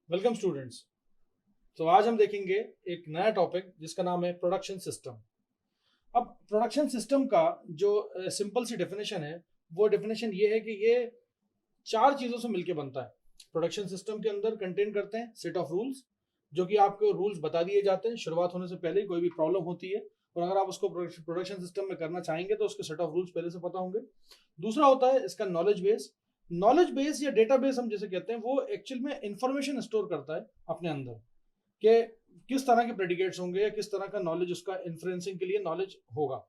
Welcome students. तो आज हम देखेंगे एक नया टॉपिक जिसका नाम है प्रोडक्शन सिस्टम। अब प्रोडक्शन सिस्टम का जो सिंपल सी डेफिनेशन है वो डेफिनेशन ये है कि ये चार चीज़ों से मिलकर बनता है। प्रोडक्शन सिस्टम के अंदर कंटेन करते हैं सेट ऑफ रूल्स, जो कि आपको रूल्स बता दिए जाते हैं शुरुआत होने से पहले ही। कोई भी प्रॉब्लम होती है और अगर आप उसको प्रोडक्शन सिस्टम में करना चाहेंगे तो उसके सेट ऑफ रूल्स पहले से पता होंगे। दूसरा होता है इसका नॉलेज बेस। नॉलेज बेस या डेटा बेस हम जैसे कहते हैं, वो एक्चुअल में इंफॉर्मेशन स्टोर करता है अपने अंदर कि किस तरह के प्रेडिकेट्स होंगे या किस तरह का नॉलेज उसका इन्फ्लुएंसिंग के लिए नॉलेज होगा।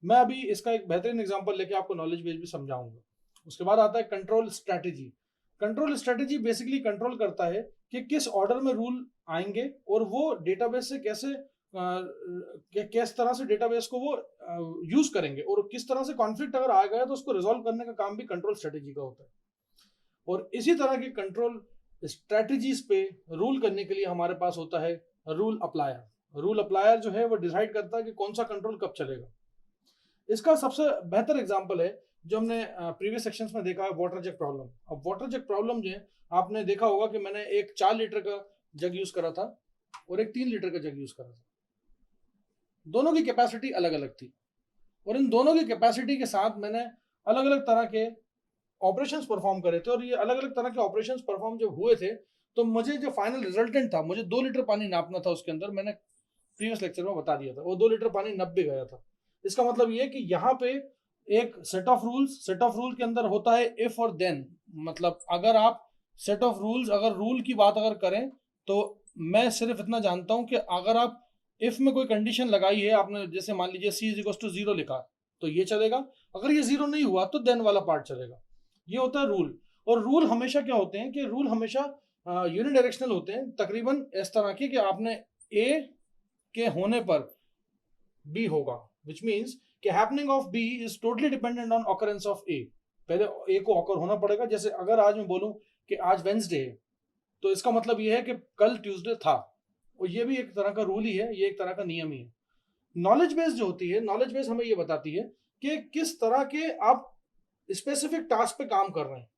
मैं अभी इसका एक बेहतरीन एग्जांपल लेके आपको नॉलेज बेस भी समझाऊंगा। उसके बाद आता है control strategy. Control strategy basically control करता है कि किस ऑर्डर में रूल आएंगे और वो डेटाबेस से कैसे किस तरह से डेटाबेस को वो यूज करेंगे, और किस तरह से कॉन्फ्लिक्ट अगर आ गया तो उसको रिजॉल्व करने का काम भी कंट्रोल स्ट्रेटेजी का होता है। और इसी तरह के कंट्रोल स्ट्रेटजीज पे रूल करने के लिए हमारे पास होता है रूल अप्लायर। रूल अप्लायर जो है वो डिसाइड करता है कि कौन सा कंट्रोल कब चलेगा। इसका सबसे बेहतर एग्जांपल है जो हमने प्रीवियस सेक्शंस में देखा है, वाटर जग प्रॉब्लम। अब वाटर जग प्रॉब्लम जो है, आपने देखा होगा कि मैंने एक 4 लीटर का जग यूज करा था और एक 3 लीटर का जग यूज करा था। दोनों की कैपेसिटी अलग अलग थी और इन दोनों की कैपेसिटी के साथ मैंने अलग अलग तरह के ऑपरेशंस परफॉर्म करे थे। और ये अलग अलग तरह के ऑपरेशंस परफॉर्म जब हुए थे तो मुझे जो फाइनल रिजल्टेंट था, मुझे 2 लीटर पानी नापना था उसके अंदर। मैंने प्रीवियस लेक्चर में बता दिया था, वो 2 लीटर पानी नप भी गया था। इसका मतलब ये कि यहाँ पे एक सेट ऑफ रूल के अंदर होता है इफ और देन। मतलब अगर आप सेट ऑफ रूल्स, अगर रूल की बात अगर करें तो मैं सिर्फ इतना जानता हूं कि अगर आप इफ में कोई कंडीशन लगाई है आपने, जैसे मान लीजिए सी इज इक्वल टू 0 लिखा तो ये चलेगा। अगर ये 0 नहीं हुआ तो देन वाला पार्ट चलेगा। ये होता है रूल। और रूल हमेशा क्या होते हैं कि रूल हमेशा यूनिडायरेक्शनल होते हैं, तकरीबन इस तरह के कि आपने ए के होने पर बी होगा, विच मीन्स कि happening of B is totally dependent on occurrence of A. पहले ए को ऑकर होना पड़ेगा। जैसे अगर आज मैं बोलूं कि आज वेंसडे है तो इसका मतलब ये है कि कल ट्यूसडे था। और ये भी एक तरह का रूल ही है, ये एक तरह का नियम ही है। नॉलेज बेस जो होती है, नॉलेज बेस हमें ये बताती है कि किस तरह के आप स्पेसिफिक टास्क पे काम कर रहे हैं,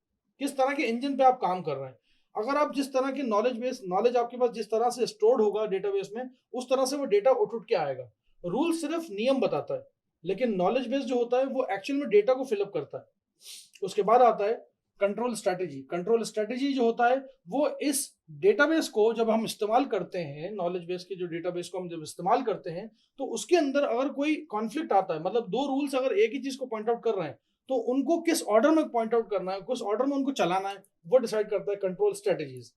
किस तरह के इंजन पे आप काम कर रहे हैं। अगर आप जिस तरह की नॉलेज आपके पास जिस तरह से स्टोर्ड होगा डेटाबेस में, उस तरह से वो डेटा उठ के आएगा। रूल सिर्फ नियम बताता है, लेकिन नॉलेज बेस जो होता है वो एक्चुअल में डेटा को फिलअप करता है। उसके बाद आता है कंट्रोल स्ट्रेटेजी। कंट्रोल स्ट्रेटेजी जो होता है वो इस डेटाबेस को जब हम इस्तेमाल करते हैं, नॉलेज बेस के जो डेटाबेस को हम जब इस्तेमाल करते हैं तो उसके अंदर अगर कोई कॉन्फ्लिक्ट आता है, मतलब दो रूल्स अगर एक ही चीज को पॉइंट आउट कर रहे हैं तो उनको किस ऑर्डर में पॉइंट आउट करना है, किस ऑर्डर में उनको चलाना है, वो डिसाइड करता है control strategies.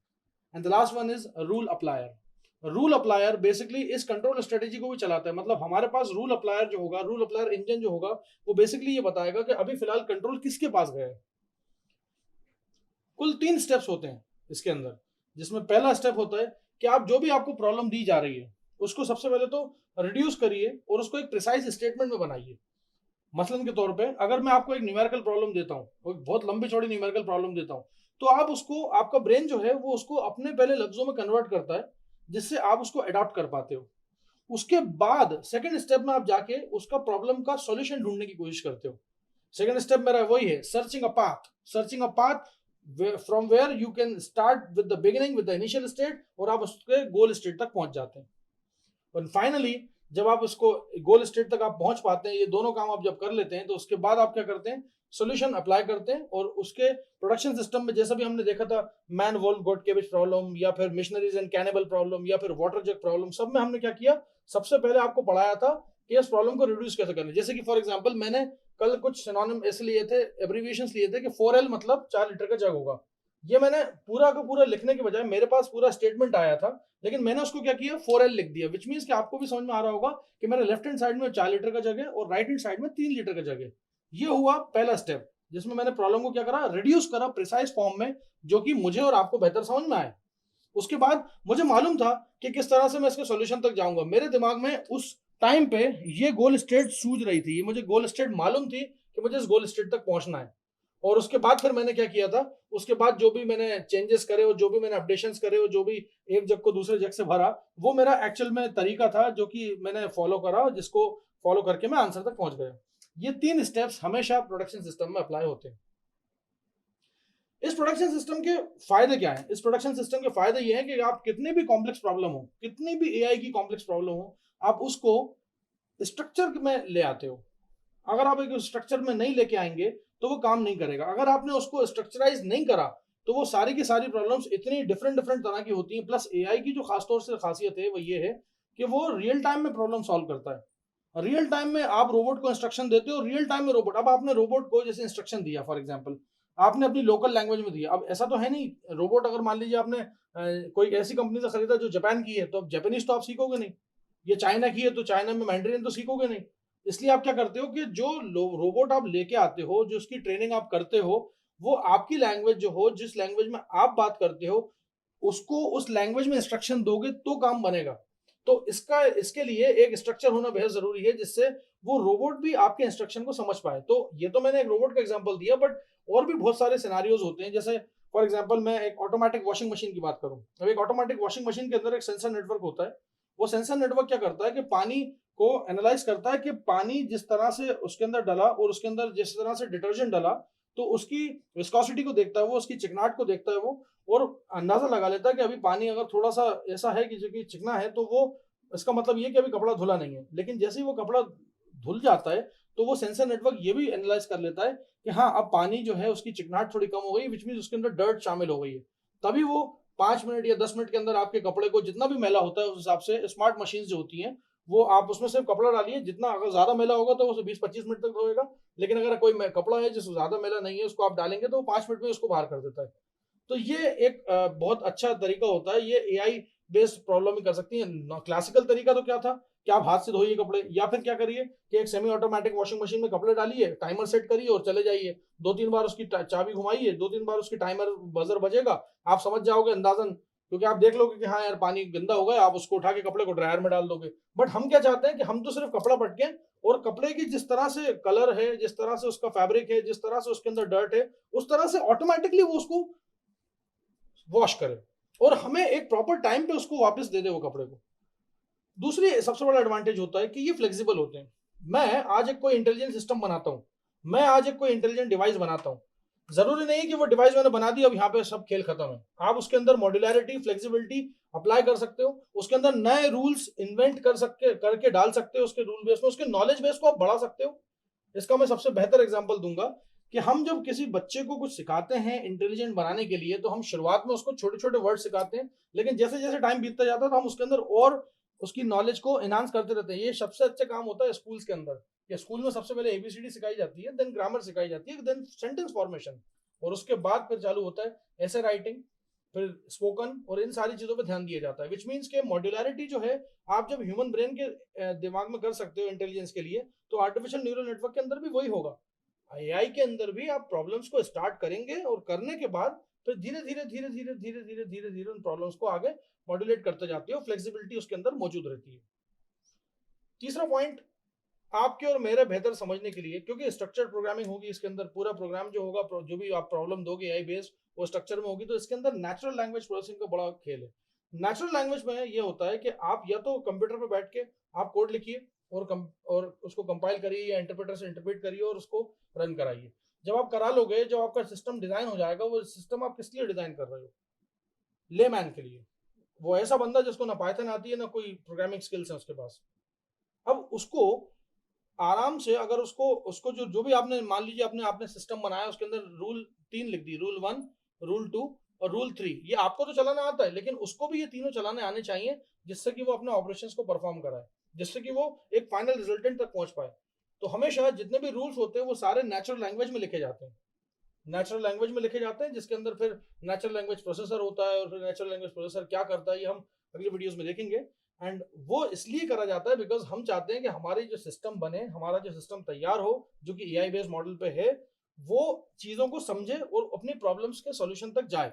And the last one is rule applier. Rule applier basically इस कंट्रोल स्ट्रेटेजी को भी चलाता है। मतलब हमारे पास रूल अप्लायर जो होगा, रूल अप्लायर इंजन जो होगा, वो बेसिकली ये बताएगा कि अभी फिलहाल कंट्रोल किसके पास गया है। कुल 3 स्टेप्स होते हैं इसके अंदर, जिसमें पहला स्टेप होता है कि आप जो भी आपको प्रॉब्लम दी जा रही है उसको सबसे पहले तो रिड्यूस करिए और उसको एक प्रिसाइज स्टेटमेंट में बनाइए। मसलन के तौर पे अगर मैं आपको एक न्यूमेरिकल प्रॉब्लम देता हूँ, एक बहुत लंबी चौड़ी न्यूमेरिकल प्रॉब्लम देता हूँ, तो आप उसको, आपका ब्रेन जो है वो उसको अपने पहले लफ्जों में कन्वर्ट करता है जिससे आप उसको अडॉप्ट कर पाते हो। उसके बाद सेकंड स्टेप में आप जाके उसका प्रॉब्लम का सॉल्यूशन ढूंढने की कोशिश करते हो। सेकंड स्टेप मेरा वही है, searching a path. Searching a path from where you can start with the beginning, with the initial state, और आप उसके गोल स्टेट तक पहुंच जाते हैं। और फाइनली जब आप उसको गोल स्टेट तक आप पहुंच पाते हैं, ये दोनों काम आप जब कर लेते हैं तो उसके बाद आप क्या करते हैं, सॉल्यूशन अप्लाई करते हैं। और उसके प्रोडक्शन सिस्टम में जैसा भी हमने देखा था, मैन वोल्फ गोट केबेज प्रॉब्लम या फिर मिशनरीज एंड कैनिबल प्रॉब्लम या फिर वाटर जग प्रॉब्लम, सब में हमने क्या किया, सबसे पहले आपको पढ़ाया था कि इस प्रॉब्लम को रिड्यूस कैसे करना है। जैसे कि फॉर एग्जांपल मैंने कल कुछ सिनोनिम ऐसे लिए थे, एब्रीविएशंस लिए थे कि 4L मतलब 4 लीटर का जग होगा। ये मैंने पूरा का पूरा लिखने के बजाय, मेरे पास पूरा स्टेटमेंट आया था लेकिन मैंने उसको क्या किया, 4L लिख दिया। विच मीन्स कि आपको भी समझ में आ रहा होगा कि मेरे लेफ्ट हैंड साइड में 4 लीटर का जग है और राइट हैंड साइड में 3 लीटर का जग है। ये हुआ पहला स्टेप जिसमें मैंने प्रॉब्लम को क्या करा, रिड्यूस करा प्रिसाइज फॉर्म में, जो कि मुझे और आपको बेहतर समझ में आए। उसके बाद मुझे मालूम था कि किस तरह से मैं इसके सॉल्यूशन तक जाऊंगा। मेरे दिमाग में उस टाइम पे ये गोल स्टेट सूझ रही थी, ये मुझे गोल स्टेट मालूम थी कि मुझे इस गोल स्टेट तक पहुंचना है। और उसके बाद फिर मैंने क्या किया था, उसके बाद जो भी मैंने चेंजेस करे और जो भी मैंने अपडेशंस करे और जो भी एक जग को दूसरे जग से भरा, वो मेरा एक्चुअल में तरीका था जो कि मैंने फॉलो करा, जिसको फॉलो करके मैं आंसर तक पहुंच गया। ये 3 स्टेप्स हमेशा प्रोडक्शन सिस्टम में अप्लाई होते हैं। इस प्रोडक्शन सिस्टम के फायदे क्या हैं? इस प्रोडक्शन सिस्टम के फायदे ये हैं कि आप कितने भी कॉम्प्लेक्स प्रॉब्लम हो, कितनी भी एआई की कॉम्प्लेक्स प्रॉब्लम हो, आप उसको स्ट्रक्चर में ले आते हो। अगर आप एक स्ट्रक्चर में नहीं लेके आएंगे तो वो काम नहीं करेगा। अगर आपने उसको स्ट्रक्चराइज नहीं करा तो वो सारी की सारी प्रॉब्लम्स इतनी डिफरेंट डिफरेंट तरह की होती हैं। प्लस एआई की जो खासतौर से खासियत है वो ये है कि वो रियल टाइम में प्रॉब्लम सॉल्व करता है। रियल टाइम में आप रोबोट को इंस्ट्रक्शन देते हो, रियल टाइम में रोबोट, अब आपने रोबोट को जैसे इंस्ट्रक्शन दिया फॉर एग्जांपल, आपने अपनी लोकल लैंग्वेज में दिया। अब ऐसा तो है नहीं, रोबोट अगर मान लीजिए आपने कोई ऐसी कंपनी से खरीदा जो जापान की है, तो अब जापानीज तो आप सीखोगे नहीं। ये चाइना की है तो चाइना में मैंड्रिन तो सीखोगे नहीं। इसलिए आप क्या करते हो कि जो रोबोट आप लेके आते हो, जो उसकी ट्रेनिंग आप करते हो, वो आपकी लैंग्वेज जो हो, जिस लैंग्वेज में आप बात करते हो, उसको उस लैंग्वेज में इंस्ट्रक्शन दोगे तो काम बनेगा। तो इसके लिए एक स्ट्रक्चर होना बेहद जरूरी है, जिससे वो रोबोट भी आपके इंस्ट्रक्शन को समझ पाए। तो ये तो मैंने एक रोबोट का एग्जांपल दिया, बट और भी बहुत सारे सिनारियोज होते हैं। जैसे फॉर एग्जांपल मैं एक ऑटोमेटिक वॉशिंग मशीन की बात करूं। अब एक ऑटोमेटिक वॉशिंग मशीन के अंदर एक सेंसर नेटवर्क होता है। वो सेंसर नेटवर्क क्या करता है कि पानी को एनालाइज करता है कि पानी जिस तरह से उसके अंदर डाला और उसके अंदर जिस तरह से डिटर्जेंट डाला, तो उसकी विस्कोसिटी को देखता है वो, उसकी चिकनाहट को देखता है वो, और अंदाजा लगा लेता है कि अभी पानी अगर थोड़ा सा ऐसा है कि जो कि चिकना है, तो वो इसका मतलब ये कि अभी कपड़ा धुला नहीं है। लेकिन जैसे ही वो कपड़ा धुल जाता है तो वो सेंसर नेटवर्क ये भी एनालाइज कर लेता है कि हाँ, अब पानी जो है उसकी चिकनाहट थोड़ी कम हो गई, विच मीन उसके अंदर डर्ट शामिल हो गई है। तभी वो 5 मिनट या 10 मिनट के अंदर आपके कपड़े को जितना भी मैला होता है उस हिसाब से, स्मार्ट मशीन जो होती हैं, वो आप उसमें सिर्फ कपड़ा डालिए, जितना अगर ज्यादा मैला होगा तो वो 20-25 मिनट तक धोएगा। लेकिन अगर कोई कपड़ा है जिसको ज्यादा मैला नहीं है, उसको आप डालेंगे तो वो 5 मिनट में उसको बाहर कर देता है। तो ये एक बहुत अच्छा तरीका होता है। ये एआई बेस्ड प्रॉब्लम ही कर सकती है। क्लासिकल तरीका तो क्या था कि आप हाथ से धोइए कपड़े, या फिर क्या करिए कि एक सेमी ऑटोमेटिक वॉशिंग मशीन में कपड़े डालिए, टाइमर सेट करिए और चले जाइए। 2-3 बार उसकी चाबी घुमाइए, 2-3 बार उसकी टाइमर बजर बजेगा, आप समझ जाओगे अंदाजन, क्योंकि आप देख लोगे कि हाँ यार पानी गंदा हो गया, आप उसको उठा के कपड़े को ड्रायर में डाल दोगे। बट हम क्या चाहते हैं कि हम तो सिर्फ कपड़ा पटके, और कपड़े की जिस तरह से कलर है, जिस तरह से उसका फैब्रिक है, जिस तरह से उसके अंदर डर्ट है, उस तरह से ऑटोमेटिकली वो उसको वॉश करे और हमें एक प्रॉपर टाइम पे उसको वापस दे दे वो कपड़े को। दूसरी सबसे बड़ा एडवांटेज होता है कि ये फ्लेक्सिबल होते हैं। मैं आज एक कोई इंटेलिजेंट सिस्टम बनाता हूं, मैं आज एक कोई इंटेलिजेंट डिवाइस बनाता हूं, जरूरी नहीं कि वो डिवाइस मैंने बना दी अब यहाँ पे सब खेल खत्म है। आप उसके अंदर मॉड्यूलैरिटी, फ्लेक्सिबिलिटी अप्लाई कर सकते हो, उसके अंदर नए रूल्स इन्वेंट कर सकते करके डाल सकते हो, उसके रूल बेस में उसके नॉलेज बेस को आप बढ़ा सकते हो। इसका मैं सबसे बेहतर एग्जांपल दूंगा कि हम जब किसी बच्चे को कुछ सिखाते हैं इंटेलिजेंट बनाने के लिए, तो हम शुरुआत में उसको छोटे छोटे वर्ड सिखाते हैं, लेकिन जैसे जैसे टाइम बीतता जाता है तो हम उसके अंदर और उसकी नॉलेज को एनहांस करते रहते हैं। ये सबसे अच्छा काम होता है स्कूल्स के अंदर, कि स्कूल में सबसे पहले एबीसीडी सिखाई जाती है, देन ग्रामर सिखाई जाती है, देन सेंटेंस फॉर्मेशन, और उसके बाद फिर चालू होता है ऐसे राइटिंग, फिर स्पोकन, और इन सारी चीजों पर ध्यान दिया जाता है। विच मीन्स के मॉड्यूलैरिटी जो है, आप जब ह्यूमन ब्रेन के दिमाग में कर सकते हो इंटेलिजेंस के लिए, तो आर्टिफिशियल न्यूरल नेटवर्क के अंदर भी वही होगा। एआई के अंदर भी आप प्रॉब्लम्स को स्टार्ट करेंगे और करने के बाद फिर धीरे धीरे धीरे धीरे धीरे धीरे धीरे धीरे उन प्रॉब्लम्स को आगे मॉड्यूलेट करते जाते हो, फ्लेक्सिबिलिटी उसके अंदर मौजूद रहती है। तीसरा पॉइंट आपके और मेरे बेहतर समझने के लिए, क्योंकि स्ट्रक्चर्ड प्रोग्रामिंग होगी इसके अंदर, पूरा प्रोग्राम जो होगा, जो भी आप प्रॉब्लम दोगे एआई बेस्ड, वो स्ट्रक्चर में होगी, तो इसके अंदर नेचुरल लैंग्वेज प्रोसेसिंग का बड़ा खेल है। नेचुरल लैंग्वेज में ये होता है कि आप या तो कंप्यूटर पे बैठ के आप कोड लिखिए और उसको कंपाइल करिए या इंटरप्रेटर से इंटरप्रेट करिए और उसको रन कराइए। जब आप करा लोगे, जब आपका सिस्टम डिजाइन हो जाएगा, वो सिस्टम आप किस लिए डिजाइन कर रहे हो? लेमैन के लिए, वो ऐसा बंदा जिसको ना पाइथन आती है ना कोई प्रोग्रामिंग स्किल्स है उसके पास। अब उसको आराम से, अगर उसको उसको जो जो भी आपने मान लीजिए आपने आपने सिस्टम बनाया, उसके अंदर रूल 3 लिख दी, रूल 1, रूल 2 और रूल 3, ये आपको तो चलाना आता है, लेकिन उसको भी ये तीनों चलाने आने चाहिए, जिससे कि वो अपने ऑपरेशंस को परफॉर्म कराए, जिससे कि वो एक फाइनल रिजल्टेंट तक पहुंच पाए। तो हमेशा जितने भी रूल्स होते हैं वो सारे नेचुरल लैंग्वेज में लिखे जाते हैं, नेचुरल लैंग्वेज में लिखे जाते हैं, जिसके अंदर फिर नेचुरल लैंग्वेज प्रोसेसर होता है, और फिर नेचुरल लैंग्वेज प्रोसेसर क्या करता है ये हम अगली वीडियोस में देखेंगे। एंड वो इसलिए करा जाता है बिकॉज हम चाहते हैं कि हमारी जो सिस्टम बने, हमारा जो सिस्टम तैयार हो, जो कि एआई बेस्ड मॉडल पे है, वो चीजों को समझे और अपनी प्रॉब्लम्स के सॉल्यूशन तक जाए,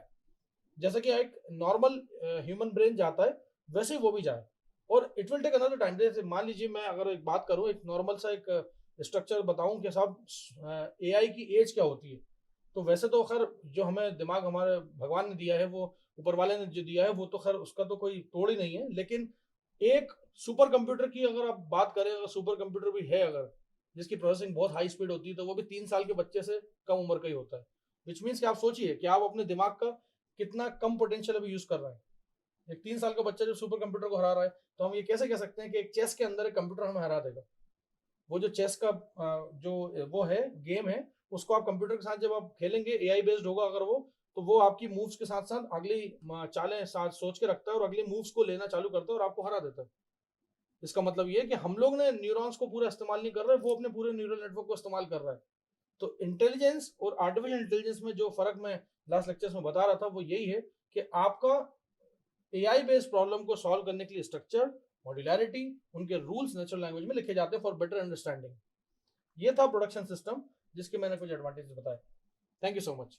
जैसे कि एक नॉर्मल ह्यूमन ब्रेन जाता है, वैसे ही वो भी जाए। और it will take another time. जैसे मान लीजिए मैं अगर एक बात करूं, एक नॉर्मल सा एक स्ट्रक्चर बताऊं कि साहब एआई की एज क्या होती है, तो वैसे तो खैर जो हमें दिमाग हमारे भगवान ने दिया है, वो ऊपर वाले ने जो दिया है, वो तो खैर उसका तो कोई तोड़ ही नहीं है। लेकिन एक सुपर कंप्यूटर की अगर आप बात करें, अगर सुपर कंप्यूटर भी है अगर, जिसकी प्रोसेसिंग बहुत हाई स्पीड होती है, तो वो भी 3 साल के बच्चे से कम उम्र का ही होता है। विच मीन्स कि आप सोचिए कि आप अपने दिमाग का कितना कम पोटेंशियल अभी यूज कर रहे हैं। एक 3 साल का बच्चा जो सुपर कंप्यूटर को हरा रहा है, तो हम ये कैसे कह सकते हैं कि एक चेस के अंदर एक कंप्यूटर हमें हरा देगा। वो जो चेस का जो वो है गेम है, उसको आप कंप्यूटर के साथ जब आप खेलेंगे, एआई बेस्ड होगा अगर वो, तो वो आपकी मूव्स के साथ साथ अगली चालें साथ सोच के रखता है और अगले मूव्स को लेना चालू करता है और आपको हरा देता है। इसका मतलब ये है कि हम लोग ने न्यूरॉन्स को पूरा इस्तेमाल नहीं कर रहे, वो अपने पूरे न्यूरल नेटवर्क को इस्तेमाल कर रहा है। तो इंटेलिजेंस और आर्टिफिशियल इंटेलिजेंस में जो फर्क मैं लास्ट लेक्चर्स में बता रहा था वो यही है कि आपका एआई बेस्ड प्रॉब्लम को सॉल्व करने के लिए स्ट्रक्चर, मॉड्यूलैरिटी, उनके रूल्स नेचुरल लैंग्वेज में लिखे जाते हैं फॉर बेटर अंडरस्टैंडिंग। ये था प्रोडक्शन सिस्टम जिसके मैंने कुछ एडवांटेजेस बताए। Thank you so much.